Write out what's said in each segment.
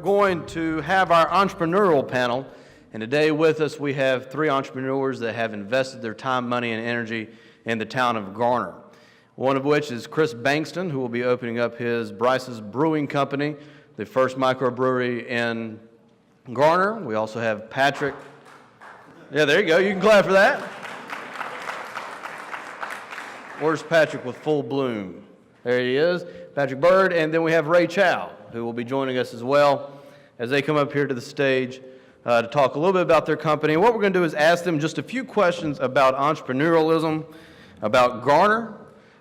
going to have our entrepreneurial panel, and today with us we have three entrepreneurs that have invested their time, money, and energy in the town of Garner. One of which is Chris Bankston, who will be opening up his Bryce's Brewing Company, the first microbrewery in Garner. We also have Patrick. Yeah, there you go. You can clap for that. Where's Patrick with Full Bloom? There he is, Patrick Bird. And then we have Ray Chow, who will be joining us as well as they come up here to the stage to talk a little bit about their company. And what we're going to do is ask them just a few questions about entrepreneurialism, about Garner,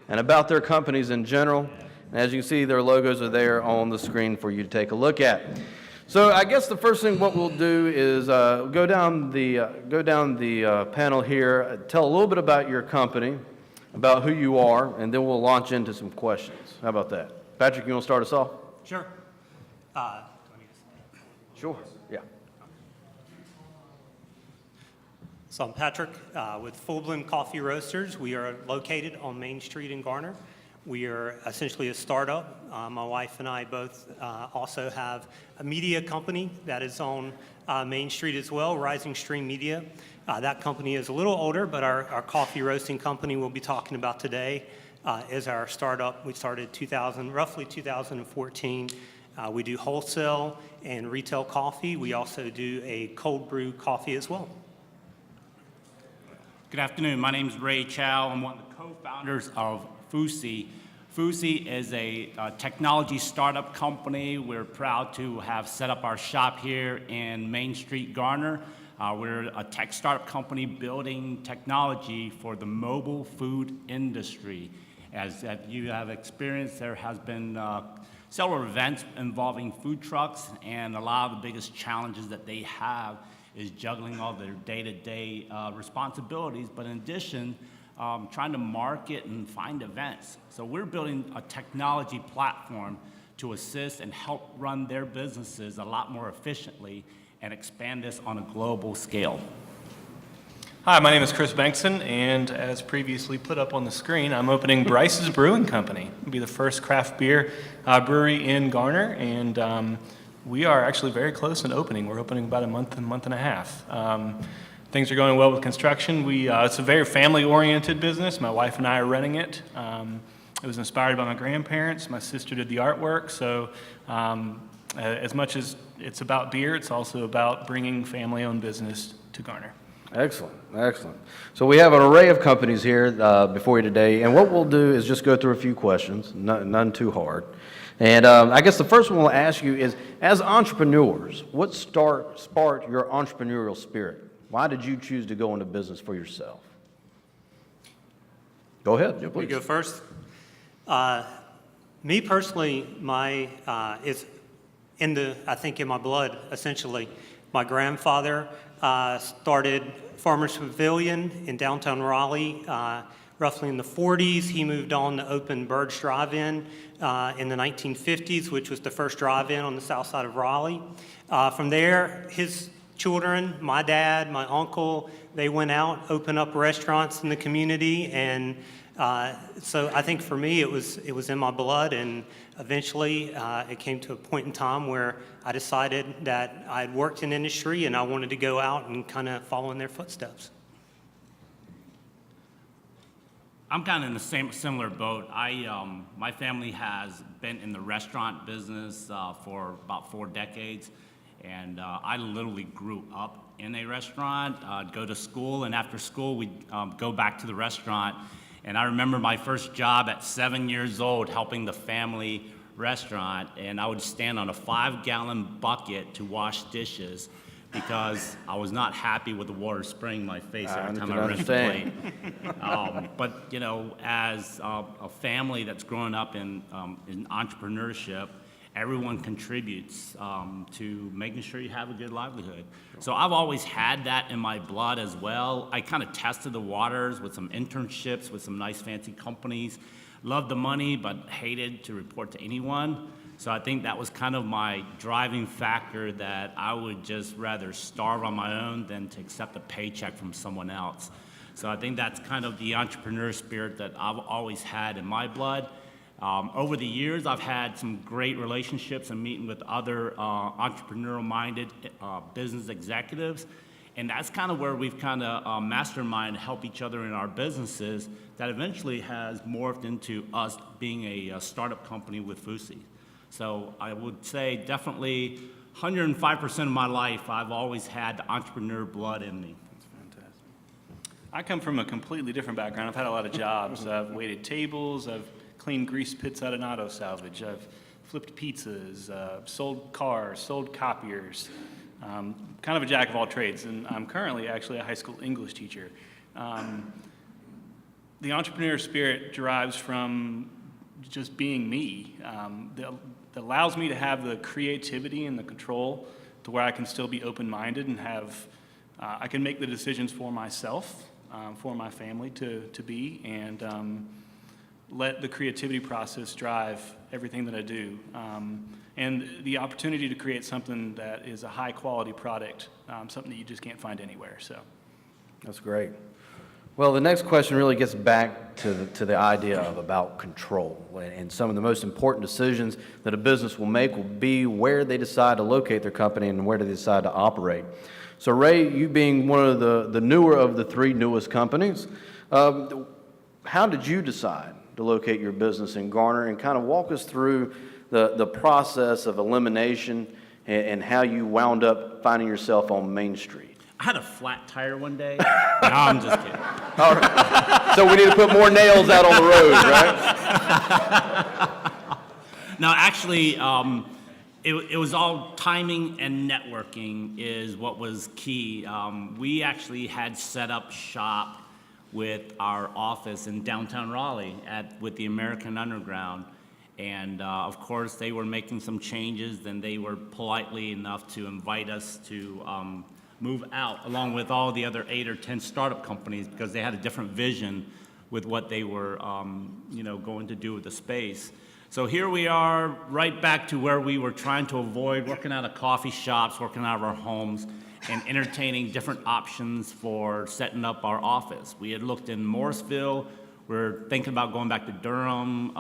and about their companies in general. And as you can see, their logos are there on the screen for you to take a look at. So I guess the first thing what we'll do is go down the panel here, tell a little bit about your company, about who you are, and then we'll launch into some questions. How about that? Patrick, you want to start us off? Sure. Sure, yeah. So I'm Patrick with Full Bloom Coffee Roasters. We are located on Main Street in Garner. We are essentially a startup. My wife and I both also have a media company that is on Main Street as well, Rising Stream Media. That company is a little older, but our coffee roasting company we'll be talking about today is our startup. We started roughly 2014. We do wholesale and retail coffee. We also do a cold brew coffee as well. Good afternoon. My name is Ray Chow. I'm one of the co-founders of Fusi. Fusi is a technology startup company. We're proud to have set up our shop here in Main Street, Garner. We're a tech startup company building technology for the mobile food industry. As you have experienced, there has been several events involving food trucks, and a lot of the biggest challenges that they have is juggling all their day-to-day responsibilities, but in addition, trying to market and find events. So we're building a technology platform to assist and help run their businesses a lot more efficiently and expand this on a global scale. Hi, my name is Chris Bankston, and as previously put up on the screen, I'm opening Bryce's Brewing Company. It'll be the first craft beer brewery in Garner, and we are actually very close in opening. We're opening about a month and a half. Things are going well with construction. It's a very family-oriented business. My wife and I are running it. It was inspired by my grandparents. My sister did the artwork, so as much as it's about beer, it's also about bringing family-owned business to Garner. Excellent, excellent. So we have an array of companies here before you today, and what we'll do is just go through a few questions, none too hard. And I guess the first one we'll ask you is, as entrepreneurs, what sparked your entrepreneurial spirit? Why did you choose to go into business for yourself? Go ahead, please. You go first. Me personally, it's I think in my blood, essentially. My grandfather started Farmers Pavilion in downtown Raleigh roughly in the 40s. He moved on to open Bird's Drive-In in the 1950s, which was the first drive-in on the south side of Raleigh. From there, his children, my dad, my uncle, they went out, opened up restaurants in the community, and so I think for me it was in my blood, and eventually it came to a point in time where I decided that I had worked in industry and I wanted to go out and kind of follow in their footsteps. I'm kind of in the similar boat. My family has been in the restaurant business for about 4 decades, and I literally grew up in a restaurant. I'd go to school, and after school we'd go back to the restaurant. And I remember my first job at 7 years old helping the family restaurant, and I would stand on a 5-gallon bucket to wash dishes because I was not happy with the water spraying in my face every time I rinsed a plate. But you know, as a family that's grown up in entrepreneurship, everyone contributes to making sure you have a good livelihood. So I've always had that in my blood as well. I kind of tested the waters with some internships with some nice fancy companies. Loved the money, but hated to report to anyone. So I think that was kind of my driving factor, that I would just rather starve on my own than to accept a paycheck from someone else. So I think that's kind of the entrepreneur spirit that I've always had in my blood. Over the years, I've had some great relationships and meeting with other entrepreneurial-minded business executives, and that's kind of where we've kind of mastermind help each other in our businesses that eventually has morphed into us being a startup company with Fusi. So I would say definitely 105% of my life, I've always had the entrepreneur blood in me. I come from a completely different background. I've had a lot of jobs. I've waited tables. I've cleaned grease pits out of auto salvage. I've flipped pizzas, sold cars, sold copiers. Kind of a jack of all trades. And I'm currently actually a high school English teacher. The entrepreneur spirit derives from just being me. That allows me to have the creativity and the control to where I can still be open-minded and have, I can make the decisions for myself, for my family to be, and let the creativity process drive everything that I do. And the opportunity to create something that is a high-quality product, something that you just can't find anywhere. So, That's great. Well, the next question really gets back to the idea of about control. And some of the most important decisions that a business will make will be where they decide to locate their company and where they decide to operate. So Ray, you being one of the newer of the three newest companies, how did you decide to locate your business in Garner, and kind of walk us through the process of elimination and how you wound up finding yourself on Main Street? I had a flat tire one day. No, I'm just kidding. All right. So we need to put more nails out on the road, right? No, actually, it was all timing and networking is what was key. We actually had set up shop with our office in downtown Raleigh with the American Underground. And of course, they were making some changes, and they were politely enough to invite us to move out, along with all the other 8 or 10 startup companies, because they had a different vision with what they were going to do with the space. So here we are, right back to where we were trying to avoid, working out of coffee shops, working out of our homes, and entertaining different options for setting up our office. We had looked in Morrisville. We're thinking about going back to Durham,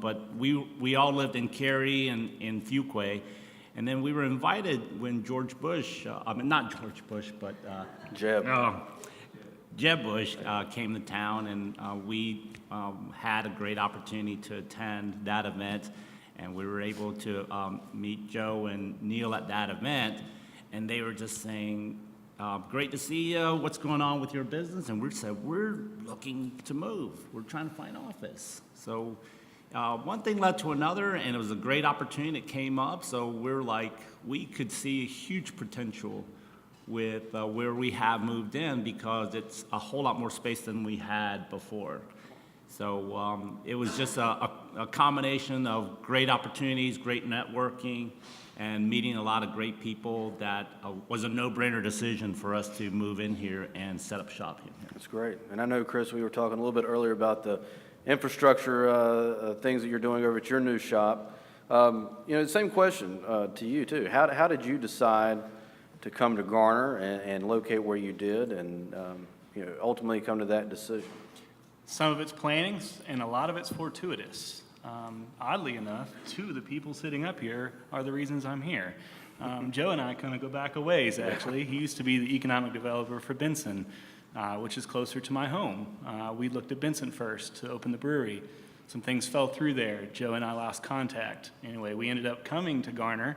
but we all lived in Cary and in Fuquay. And then we were invited when George Bush, not George Bush, but Jeb. Jeb Bush came to town, and we had a great opportunity to attend that event. And we were able to meet Joe and Neil at that event. And they were just saying, great to see you. What's going on with your business? And we said, we're looking to move. We're trying to find an office. So one thing led to another, and it was a great opportunity that came up. So we're like, we could see a huge potential with where we have moved in, because it's a whole lot more space than we had before. So it was just a combination of great opportunities, great networking, and meeting a lot of great people that was a no-brainer decision for us to move in here and set up shop here. That's great. And I know, Chris, we were talking a little bit earlier about the infrastructure things that you're doing over at your new shop. The same question to you, too. How did you decide to come to Garner and locate where you did, and ultimately come to that decision? some of it's plannings, and a lot of it's fortuitous. Oddly enough, 2 of the people sitting up here are the reasons I'm here. Joe and I kind of go back a ways, actually. He used to be the economic developer for Benson, which is closer to my home. We looked at Benson first to open the brewery. Some things fell through there. Joe and I lost contact. Anyway, we ended up coming to Garner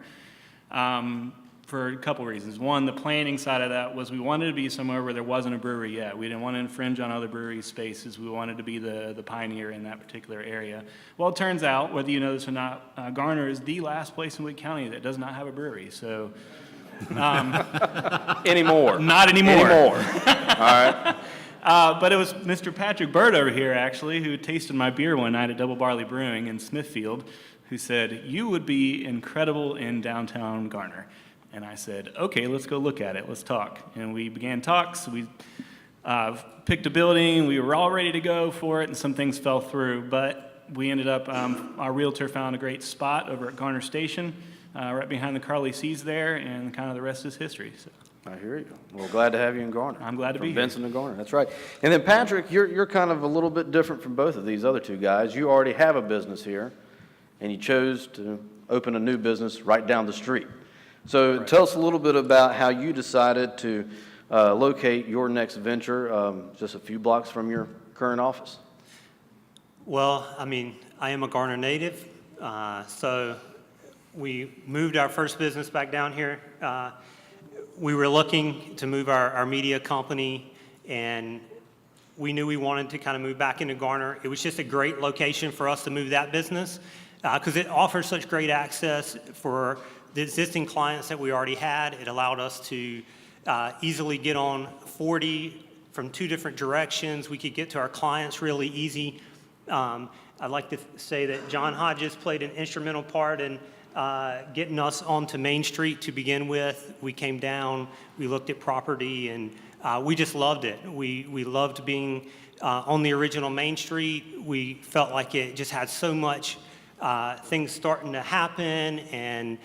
for a couple reasons. One, the planning side of that was we wanted to be somewhere where there wasn't a brewery yet. We didn't want to infringe on other brewery spaces. We wanted to be the pioneer in that particular area. Well, it turns out, whether you know this or not, Garner is the last place in Wake County that does not have a brewery. So Anymore. not anymore. Anymore. All right. But it was Mr. Patrick Bird over here, actually, who tasted my beer one night at Double Barley Brewing in Smithfield, who said, "You would be incredible in downtown Garner." And I said, "Okay, let's go look at it. Let's talk." And we began talks. We picked a building. We were all ready to go for it, and some things fell through. But we ended up, our realtor found a great spot over at Garner Station, right behind the Carly C's there, and kind of the rest is history. So. I hear you. Well, glad to have you in Garner. I'm glad to be From here. Benson to Garner, that's right. And then Patrick, you're kind of a little bit different from both of these other two guys. You already have a business here, and you chose to open a new business right down the street. So tell us a little bit about how you decided to locate your next venture just a few blocks from your current office. Well, I mean, I am a Garner native, so we moved our first business back down here. We were looking to move our media company, and we knew we wanted to kind of move back into Garner. It was just a great location for us to move that business because it offers such great access for the existing clients that we already had. It allowed us to easily get on 40 from 2 different directions. We could get to our clients really easy. I'd like to say that John Hodges played an instrumental part in getting us onto Main Street to begin with. We came down, we looked at property, and we just loved it. We loved being on the original Main Street. We felt like it just had so much things starting to happen, and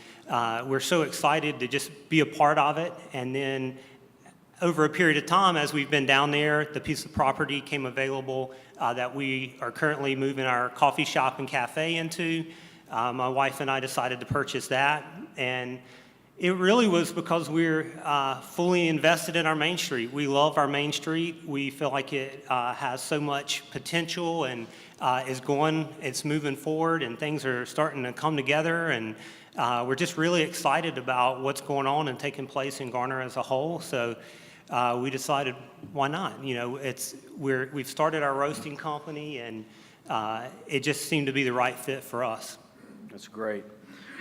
we're so excited to just be a part of it. And then over a period of time, as we've been down there, the piece of property came available that we are currently moving our coffee shop and cafe into. My wife and I decided to purchase that, and it really was because we're fully invested in our Main Street. We love our Main Street. We feel like it has so much potential and it's moving forward, and things are starting to come together, and we're just really excited about what's going on and taking place in Garner as a whole. So we decided, why not? You know, we've started our roasting company, and it just seemed to be the right fit for us. That's great.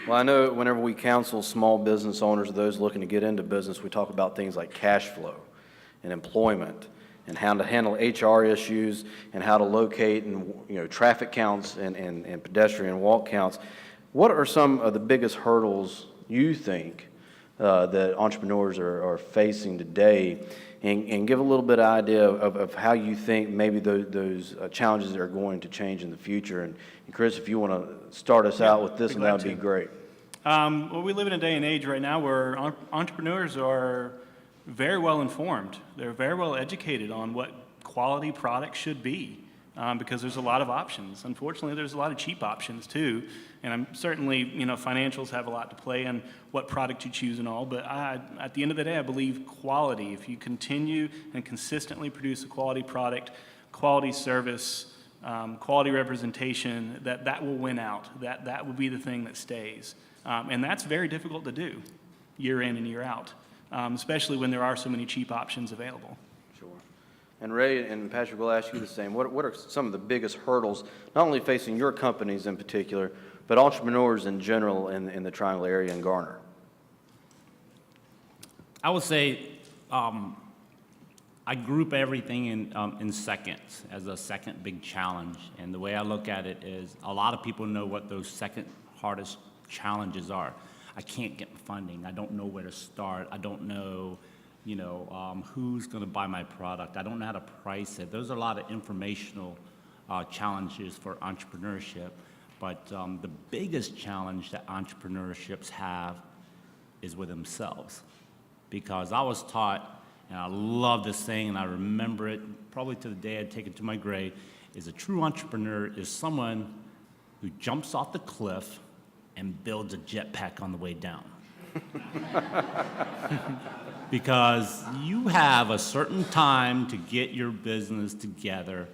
Well, I know whenever we counsel small business owners, those looking to get into business, we talk about things like cash flow and employment and how to handle HR issues and how to locate and traffic counts and pedestrian walk counts. What are some of the biggest hurdles you think that entrepreneurs are facing today? And give a little bit of idea of how you think maybe those challenges are going to change in the future. And Chris, if you want to start us out with this, and that would be great. Well, we live in a day and age right now where entrepreneurs are very well informed. They're very well educated on what quality products should be because there's a lot of options. Unfortunately, there's a lot of cheap options too. And I'm certainly, financials have a lot to play in what product you choose and all. But at the end of the day, I believe quality. If you continue and consistently produce a quality product, quality service, quality representation, that will win out. That will be the thing that stays. And that's very difficult to do year in and year out, especially when there are so many cheap options available. Sure. And Ray and Patrick, will ask you the same. What are some of the biggest hurdles, not only facing your companies in particular, but entrepreneurs in general in the Triangle area in Garner? I would say I group everything in seconds as a second big challenge. And the way I look at it is a lot of people know what those second hardest challenges are. I can't get funding. I don't know where to start. I don't know, who's going to buy my product. I don't know how to price it. Those are a lot of informational challenges for entrepreneurship. But the biggest challenge that entrepreneurships have is with themselves. Because I was taught, and I love this saying, and I remember it probably to the day I take it to my grave, is a true entrepreneur is someone who jumps off the cliff and builds a jetpack on the way down. Because you have a certain time to get your business together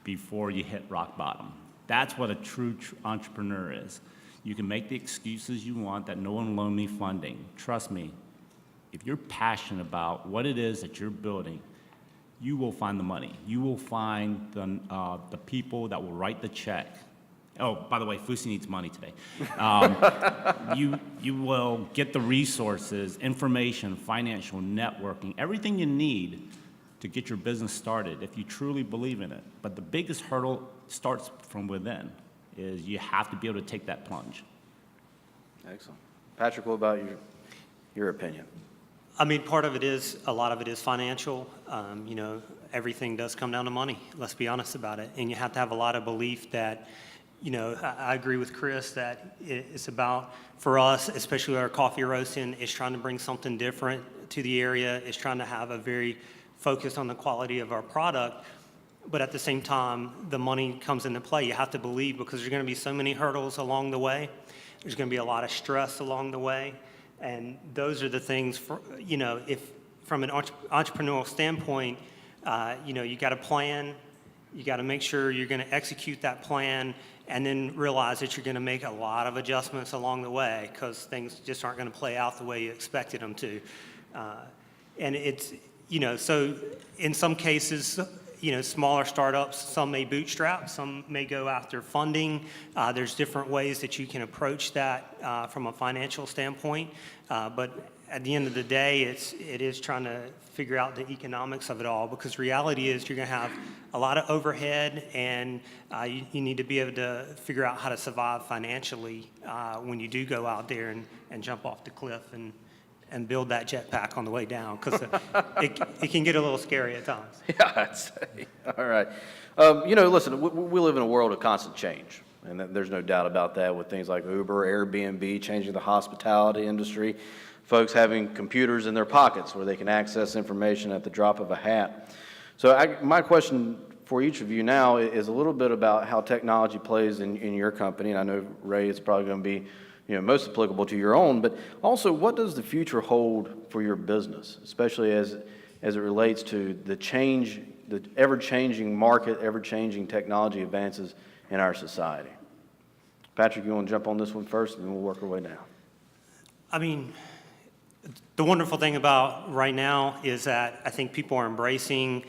before you hit rock bottom. That's what a true entrepreneur is. You can make the excuses you want that no one will loan me funding. Trust me, if you're passionate about what it is that you're building, you will find the money. You will find the people that will write the check. Oh, by the way, Fusi needs money today. You will get the resources, information, financial, networking, everything you need to get your business started if you truly believe in it. But the biggest hurdle starts from within, is you have to be able to take that plunge. Excellent. Patrick, what about your opinion? I mean, a lot of it is financial. Everything does come down to money, let's be honest about it. And you have to have a lot of belief that, I agree with Chris that it's about, for us, especially our coffee roasting, is trying to bring something different, to the area, is trying to have a very focus on the quality of our product. But at the same time, the money comes into play. You have to believe, because there's going to be so many hurdles along the way. There's going to be a lot of stress along the way. And those are the things, if from an entrepreneurial standpoint, you got to plan. You got to make sure you're going to execute that plan, and then realize that you're going to make a lot of adjustments along the way, because things just aren't going to play out the way you expected them to. And it's, so in some cases, smaller startups, some may bootstrap, some may go after funding. There's different ways that you can approach that from a financial standpoint. But at the end of the day, it is trying to figure out the economics of it all, because reality is you're going to have a lot of overhead, and you need to be able to figure out how to survive financially when you do go out there and jump off the cliff and build that jetpack on the way down, because it can get a little scary at times. Yeah, I'd say. All right. Listen, we live in a world of constant change, and there's no doubt about that, with things like Uber, Airbnb, changing the hospitality industry, folks having computers in their pockets where they can access information at the drop of a hat. So my question for each of you now is a little bit about how technology plays in your company, and I know, Ray, it's probably going to be most applicable to your own, but also, what does the future hold for your business, especially as it relates to the ever-changing market, ever-changing technology advances in our society? Patrick, you want to jump on this one first, and then we'll work our way down. I mean, the wonderful thing about right now is that I think people are embracing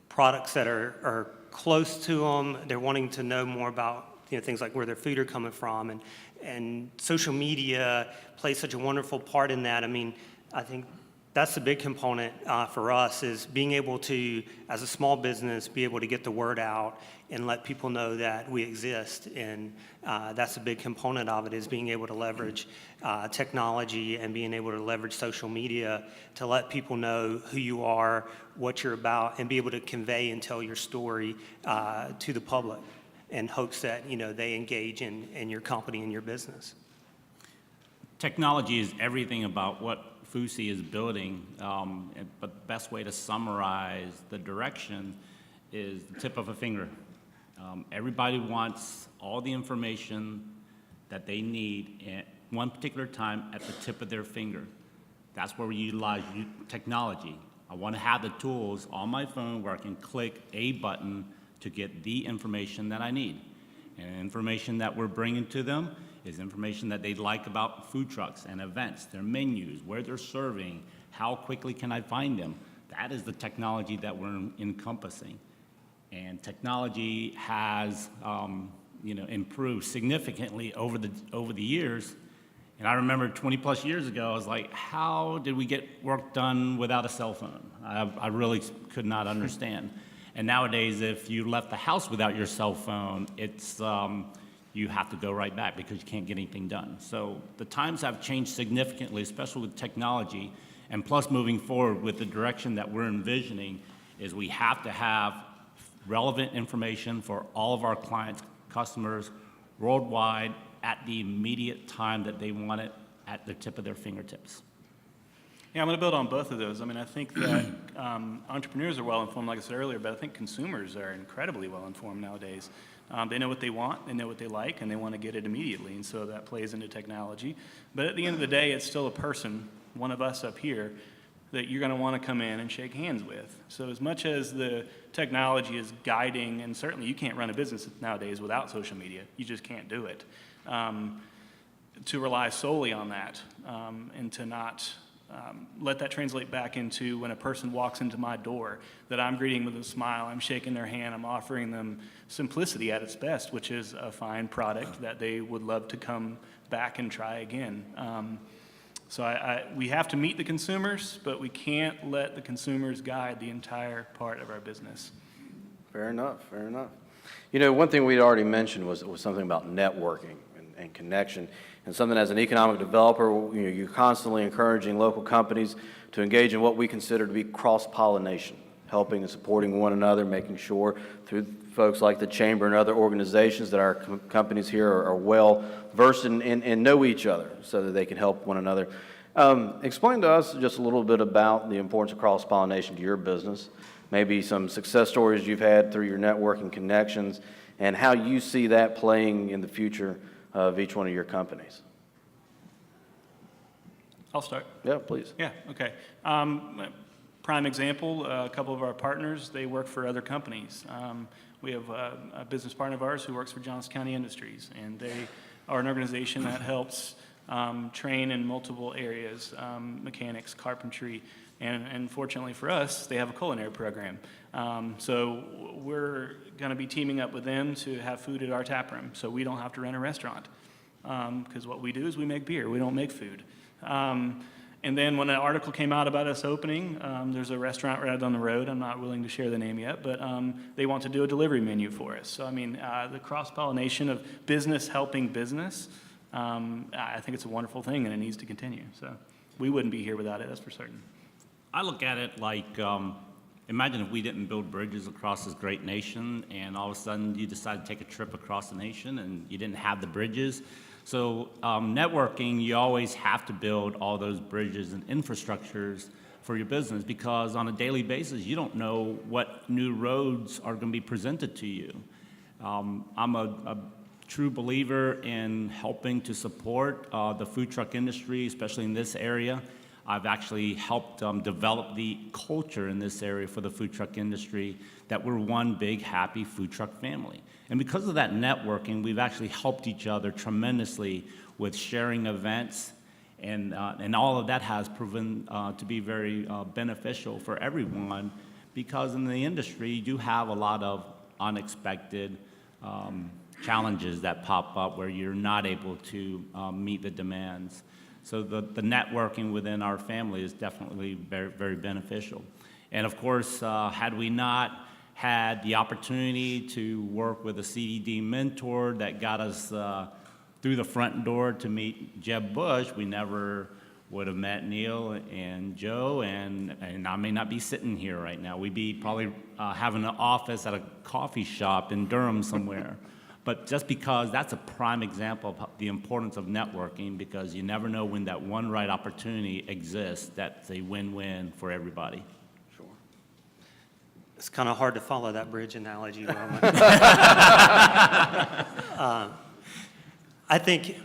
products that are close to them. They're wanting to know more about things like where their food are coming from, and social media plays such a wonderful part in that. I mean, I think that's the big component for us, is being able to, as a small business, be able to get the word out and let people know that we exist. And that's a big component of it, is being able to leverage technology and being able to leverage social media to let people know who you are, what you're about, and be able to convey and tell your story to the public, in hopes that they engage in your company and your business. Technology is everything about what Fusi is building, but the best way to summarize the direction is the tip of a finger. Everybody wants all the information that they need at one particular time at the tip of their finger. That's where we utilize technology. I want to have the tools on my phone where I can click a button to get the information that I need. And information that we're bringing to them is information that they like about food trucks and events, their menus, where they're serving, how quickly can I find them. That is the technology that we're encompassing. And technology has improved significantly over the years. And I remember 20 plus years ago, I was like, how did we get work done without a cell phone? I really could not understand. And nowadays, if you left the house without your cell phone, it's you have to go right back because you can't get anything done. So the times have changed significantly, especially with technology. And plus, moving forward with the direction that we're envisioning, is we have to have relevant information for all of our clients, customers worldwide at the immediate time that they want it, at the tip of their fingertips. Yeah, I'm going to build on both of those. I mean, I think that entrepreneurs are well informed, like I said earlier, but I think consumers are incredibly well informed nowadays. They know what they want, they know what they like, and they want to get it immediately, and so that plays into technology. But at the end of the day, it's still a person, one of us up here, that you're going to want to come in and shake hands with. So as much as the technology is guiding, and certainly you can't run a business nowadays without social media, you just can't do it, to rely solely on that and to not let that translate back into when a person walks into my door, that I'm greeting with a smile, I'm shaking their hand, I'm offering them simplicity at its best, which is a fine product that they would love to come back and try again. So we have to meet the consumers, but we can't let the consumers guide the entire part of our business. Fair enough, fair enough. One thing we'd already mentioned was something about networking and connection, and something as an economic developer, you're constantly encouraging local companies to engage in what we consider to be cross-pollination, helping and supporting one another, making sure through folks like the Chamber and other organizations that our companies here are well versed and know each other so that they can help one another. Explain to us just a little bit about the importance of cross-pollination to your business, maybe some success stories you've had through your networking connections, and how you see that playing in the future of each one of your companies. I'll start. Yeah, please. Yeah, okay. Prime example, a couple of our partners, they work for other companies. We have a business partner of ours who works for Johnson County Industries, and they are an organization that helps train in multiple areas, mechanics, carpentry, and fortunately for us, they have a culinary program. So we're going to be teaming up with them to have food at our tap room, so we don't have to rent a restaurant. Because what we do is we make beer, we don't make food. And then when an article came out about us opening, there's a restaurant right down the road, I'm not willing to share the name yet, but they want to do a delivery menu for us. So I mean, the cross-pollination of business helping business, I think it's a wonderful thing and it needs to continue. So we wouldn't be here without it, that's for certain. I look at it like, imagine if we didn't build bridges across this great nation, and all of a sudden you decide to take a trip across the nation and you didn't have the bridges. So networking, you always have to build all those bridges and infrastructures for your business, because on a daily basis, you don't know what new roads are going to be presented to you. I'm a true believer in helping to support the food truck industry, especially in this area. I've actually helped develop the culture in this area for the food truck industry, that we're one big, happy food truck family. And because of that networking, we've actually helped each other tremendously with sharing events, and all of that has proven to be very beneficial for everyone, because in the industry, you do have a lot of unexpected challenges that pop up where you're not able to meet the demands. So the networking within our family is definitely very, very beneficial. And of course, had we not had the opportunity to work with a CDD mentor that got us through the front door to meet Jeb Bush, we never would have met Neil and Joe, and I may not be sitting here right now. We'd be probably having an office at a coffee shop in Durham somewhere. But just because that's a prime example of the importance of networking, because you never know when that one right opportunity exists that's a win-win for everybody. Sure. It's kind of hard to follow that bridge analogy. I think,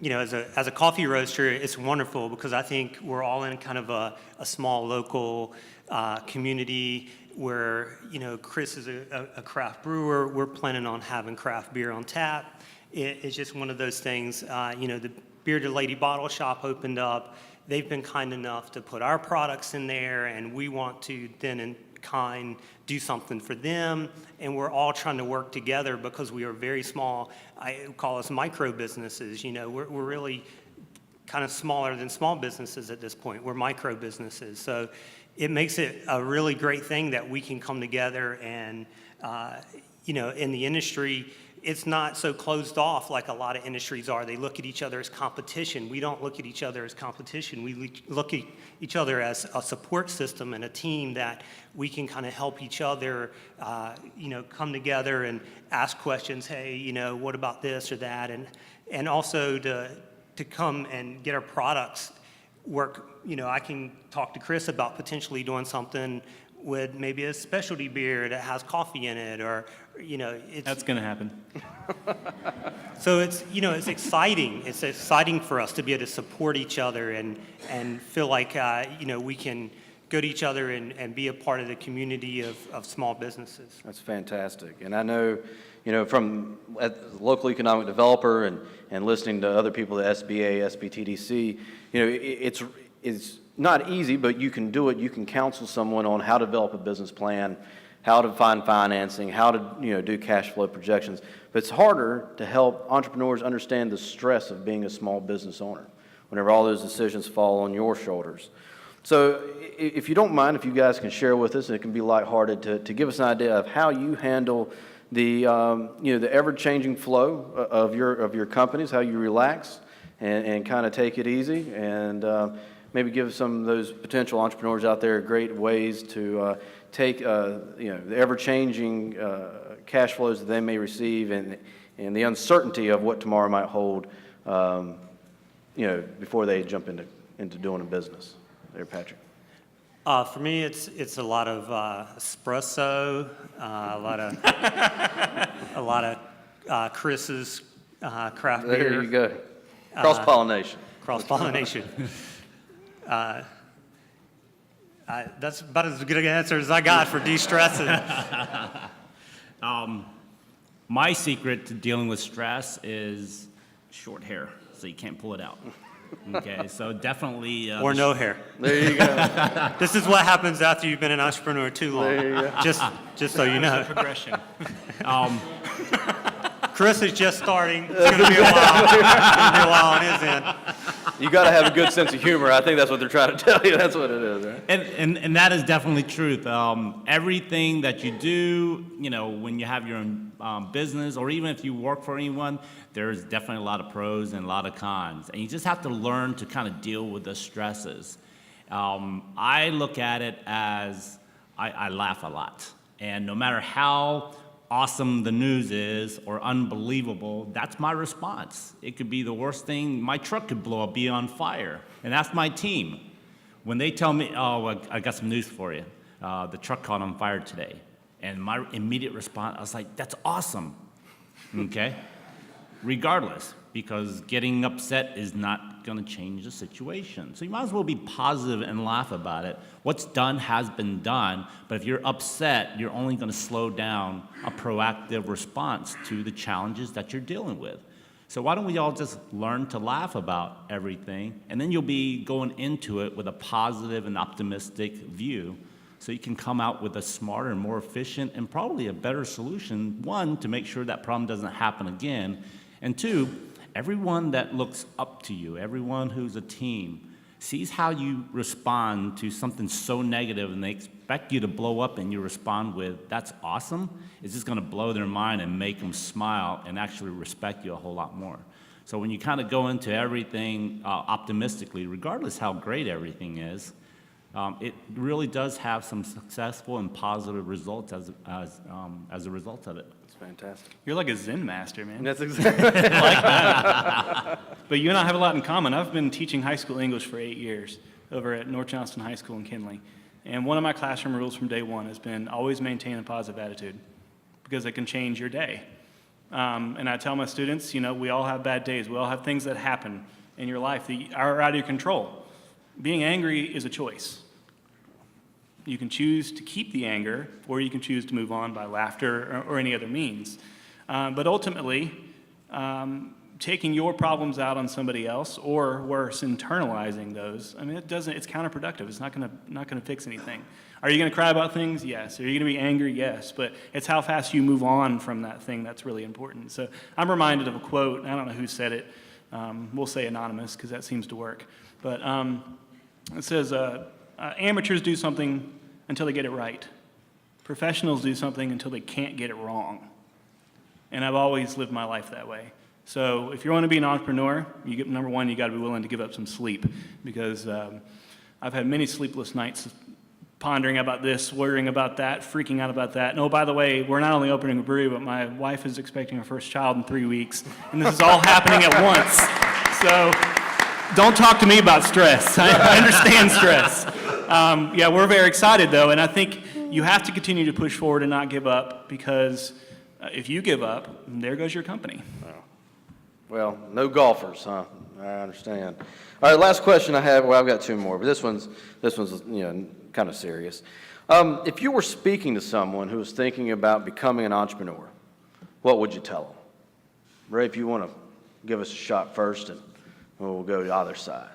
you know, as a coffee roaster, it's wonderful because I think we're all in kind of a small local community where, you know, Chris is a craft brewer. We're planning on having craft beer on tap. It's just one of those things. You know, the Bearded Lady Bottle Shop opened up. They've been kind enough to put our products in there, and we want to then in kind do something for them. And we're all trying to work together because we are very small. I call us micro businesses. You know, we're really kind of smaller than small businesses at this point. We're micro businesses. So it makes it a really great thing that we can come together and, you know, in the industry, it's not so closed off like a lot of industries are. They look at each other as competition. We don't look at each other as competition. We look at each other as a support system and a team that we can kind of help each other, you know, come together and ask questions. Hey, you know, what about this or that? And also to come and get our products work. You know, I can talk to Chris about potentially doing something with maybe a specialty beer that has coffee in it, or, you know, That's going to happen. So it's, you know, it's exciting. It's exciting for us to be able to support each other and feel like, you know, we can go to each other and be a part of the community of small businesses. That's fantastic. And I know, you know, from a local economic developer and listening to other people at SBA, SBTDC, you know, it's not easy, but you can do it. You can counsel someone on how to develop a business plan, how to find financing, how to, you know, do cash flow projections. But it's harder to help entrepreneurs understand the stress of being a small business owner whenever all those decisions fall on your shoulders. So if you don't mind, if you guys can share with us, and it can be lighthearted, to give us an idea of how you handle the, you know, the ever-changing flow of your companies, how you relax and kind of take it easy, and maybe give some of those potential entrepreneurs out there great ways to take, you know, the ever-changing cash flows that they may receive and the uncertainty of what tomorrow might hold, you know, before they jump into into doing a business? There, Patrick. For me, it's a lot of espresso, a lot of Chris's craft beer. There you go. Cross-pollination. Cross-pollination. That's about as good an answer as I got for de-stressing. My secret to dealing with stress is short hair, so you can't pull it out. Okay, so definitely. Or no hair. There you go. This is what happens after you've been an entrepreneur too long. There you go. Just so you know. Progression. Chris is just starting. It's going to be a while. It's going to be a while on his end. You got to have a good sense of humor. I think that's what they're trying to tell you. That's what it is, right? And that is definitely truth. Everything that you do, when you have your own business, or even if you work for anyone, there's definitely a lot of pros and a lot of cons. And you just have to learn to kind of deal with the stresses. I look at it as I laugh a lot. And no matter how awesome the news is or unbelievable, that's my response. It could be the worst thing. My truck could blow up, be on fire. And that's my team. When they tell me, oh, I got some news for you. The truck caught on fire today. And my immediate response, I was like, that's awesome. Okay? Regardless, because getting upset is not going to change the situation. So you might as well be positive and laugh about it. What's done has been done, but if you're upset, you're only going to slow down a proactive response to the challenges that you're dealing with. So why don't we all just learn to laugh about everything, and then you'll be going into it with a positive and optimistic view, so you can come out with a smarter and more efficient and probably a better solution, one, to make sure that problem doesn't happen again, and two, everyone that looks up to you, everyone who's a team, sees how you respond to something so negative and they expect you to blow up and you respond with, that's awesome, it's just going to blow their mind and make them smile and actually respect you a whole lot more. So when you kind of go into everything optimistically, regardless how great everything is, it really does have some successful and positive results as a result of it. It's fantastic. You're like a Zen master, man. That's exactly. I like that. But you and I have a lot in common. I've been teaching high school English for 8 years over at North Johnston High School in Kinley. And one of my classroom rules from day one has been always maintain a positive attitude, because it can change your day. And I tell my students, we all have bad days. We all have things that happen in your life that are out of your control. Being angry is a choice. You can choose to keep the anger, or you can choose to move on by laughter or any other means. But ultimately, taking your problems out on somebody else, or worse, internalizing those, it's counterproductive. It's not gonna fix anything. Are you gonna cry about things? Yes. Are you gonna be angry? Yes. But it's how fast you move on from that thing that's really important. So I'm reminded of a quote. I don't know who said it. We'll say anonymous, because that seems to work. But it says, amateurs do something until they get it right. Professionals do something until they can't get it wrong. And I've always lived my life that way. So if you want to be an entrepreneur, number one, you got to be willing to give up some sleep, because I've had many sleepless nights pondering about this, worrying about that, freaking out about that. And oh, by the way, we're not only opening a brewery, but my wife is expecting her first child in 3 weeks, and this is all happening at once. So don't talk to me about stress. I understand stress. Yeah, we're very excited, though, and I think you have to continue to push forward and not give up, because if you give up, there goes your company. Well, no golfers, huh? I understand. All right, last question I have. Well, I've got two more, but this one's kind of serious. If you were speaking to someone who was thinking about becoming an entrepreneur, what would you tell them? Ray, if you want to give us a shot first, and we'll go to the other side.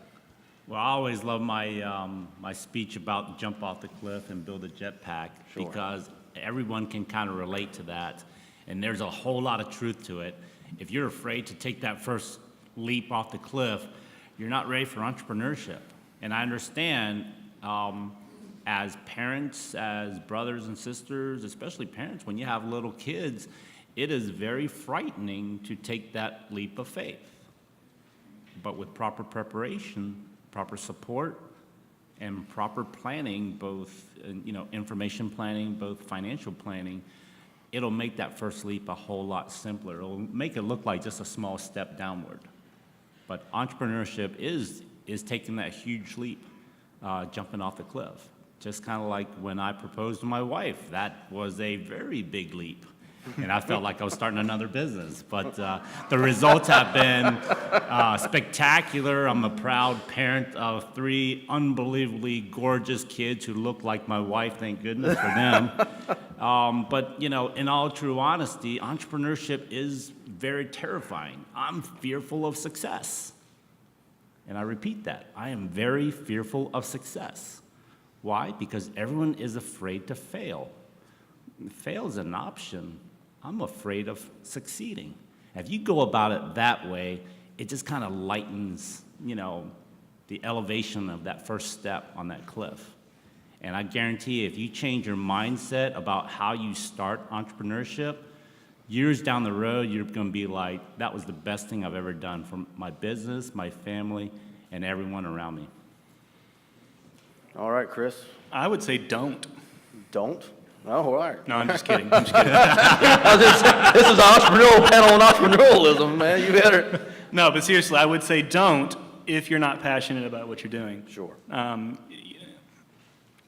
Well, I always love my my speech about jump off the cliff and build a jetpack, Sure. because everyone can kind of relate to that, and there's a whole lot of truth to it. If you're afraid to take that first leap off the cliff, you're not ready for entrepreneurship. And I understand, as parents, as brothers and sisters, especially parents, when you have little kids, it is very frightening to take that leap of faith. But with proper preparation, proper support, and proper planning, both information planning, both financial planning, it'll make that first leap a whole lot simpler. It'll make it look like just a small step downward. But entrepreneurship is is taking that huge leap, jumping off the cliff. Just kind of like when I proposed to my wife, that was a very big leap. And I felt like I was starting another business. But the results have been spectacular. I'm a proud parent of 3 unbelievably gorgeous kids who look like my wife, thank goodness for them. But, you know, in all true honesty, entrepreneurship is very terrifying. I'm fearful of success. And I repeat that. I am very fearful of success. Why? Because everyone is afraid to fail. Fail is an option. I'm afraid of succeeding. If you go about it that way, it just kind of lightens, you know, the elevation of that first step on that cliff. And I guarantee you, if you change your mindset about how you start entrepreneurship, years down the road, you're going to be like, that was the best thing I've ever done for my business, my family, and everyone around me. All right, Chris. I would say don't. Don't? Oh, all right. No, I'm just kidding. I'm just kidding. This is an entrepreneurial panel on entrepreneurialism, man. You better. No, but seriously, I would say don't if you're not passionate about what you're doing. Sure.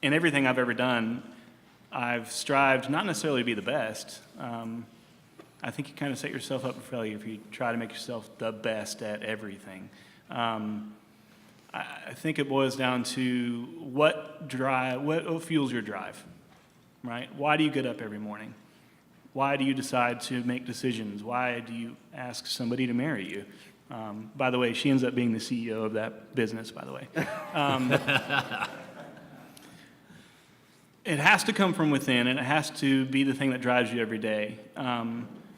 In everything I've ever done, I've strived not necessarily to be the best. I think you kind of set yourself up for failure if you try to make yourself the best at everything. I think it boils down to what fuels your drive, right? Why do you get up every morning? Why do you decide to make decisions? Why do you ask somebody to marry you? By the way, she ends up being the CEO of that business, by the way. It has to come from within, and it has to be the thing that drives you every day.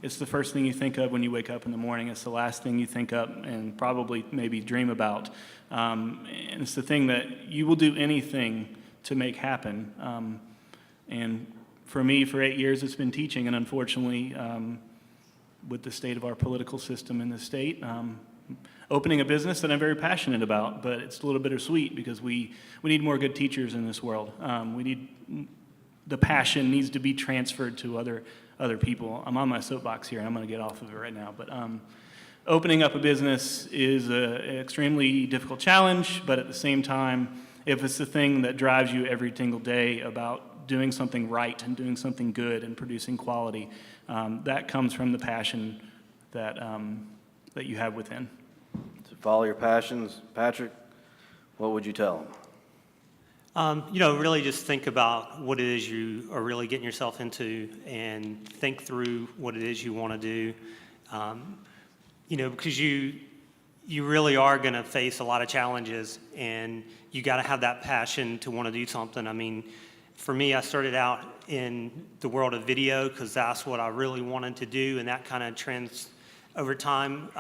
It's the first thing you think of when you wake up in the morning. It's the last thing you think of and probably maybe dream about. And it's the thing that you will do anything to make happen. And for me, for 8 years, it's been teaching. And unfortunately, with the state of our political system in the state, opening a business that I'm very passionate about, but it's a little bittersweet because we need more good teachers in this world. The passion needs to be transferred to other people. I'm on my soapbox here, and I'm going to get off of it right now. But opening up a business is an extremely difficult challenge, but at the same time, if it's the thing that drives you every single day about doing something right and doing something good and producing quality, that comes from the passion that you have within. To follow your passions. Patrick, what would you tell them? Really just think about what it is you are really getting yourself into and think through what it is you want to do. Because you really are going to face a lot of challenges, and you got to have that passion to want to do something. I mean, for me, I started out in the world of video because that's what I really wanted to do, and that kind of trends over time,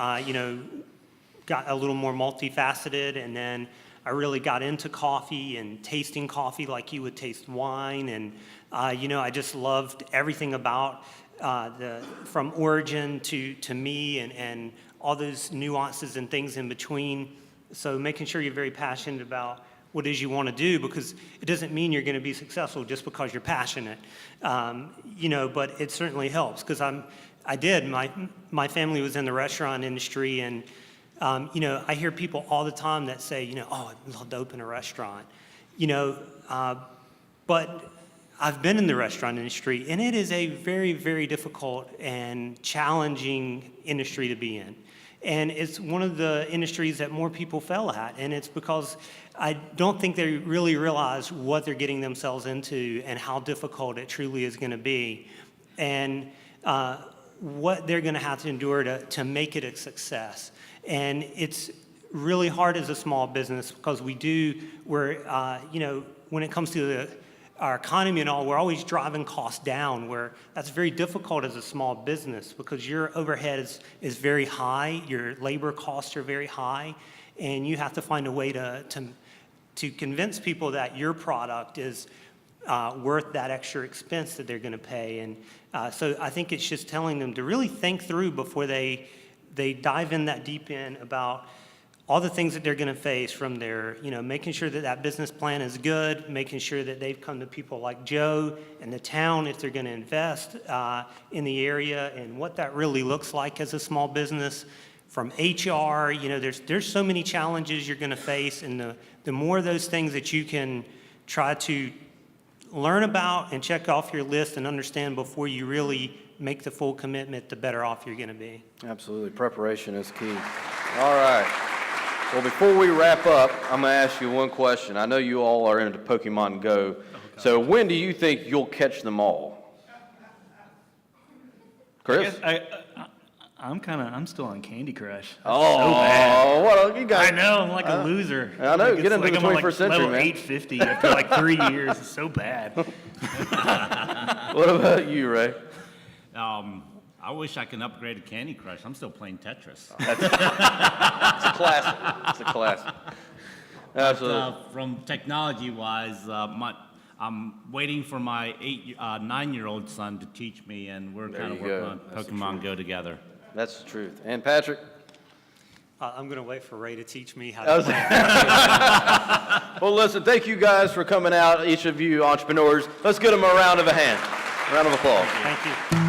got a little more multifaceted, and then I really got into coffee and tasting coffee like you would taste wine. And, I just loved everything about from origin to me and all those nuances and things in between. So making sure you're very passionate about what it is you want to do, because it doesn't mean you're going to be successful just because you're passionate, but it certainly helps because my family was in the restaurant industry, and I hear people all the time that say, oh, I'd love to open a restaurant, but I've been in the restaurant industry, and it is a very, very difficult and challenging industry to be in. And it's one of the industries that more people fail at, and it's because I don't think they really realize what they're getting themselves into and how difficult it truly is going to be, and what they're going to have to endure to make it a success. And it's really hard as a small business because when it comes to our economy and all, we're always driving costs down, where that's very difficult as a small business because your overhead is very high, your labor costs are very high, and you have to find a way to convince people that your product is worth that extra expense that they're going to pay. And so I think it's just telling them to really think through before they dive in that deep in about all the things that they're going to face from their, making sure that business plan is good, making sure that they've come to people like Joe and the town if they're going to invest in the area, and what that really looks like as a small business from HR. You know, there's so many challenges you're going to face, and the more of those things that you can try to learn about and check off your list and understand before you really make the full commitment, the better off you're going to be. Absolutely. Preparation is key. All right. Well, before we wrap up, I'm going to ask you one question. I know you all are into Pokemon Go. So when do you think you'll catch them all? Chris? I'm still on Candy Crush. Oh, So bad. what you guys? I know, I'm like a loser. I know, Like, get into the I'm on, 21st century, level man. 850 after like 3 years. It's so bad. What about you, Ray? I wish I could upgrade to Candy Crush. I'm still playing Tetris. It's a classic. It's a classic. Absolutely. From technology-wise, I'm waiting for my 9-year-old son to teach me, and we're kind of you go. working on That's the Pokemon Go together. That's the truth. And Patrick? I'm going to wait for Ray to teach me how to play. Well, listen, thank you guys for coming out, each of you entrepreneurs. Let's give them a round of applause. Thank you.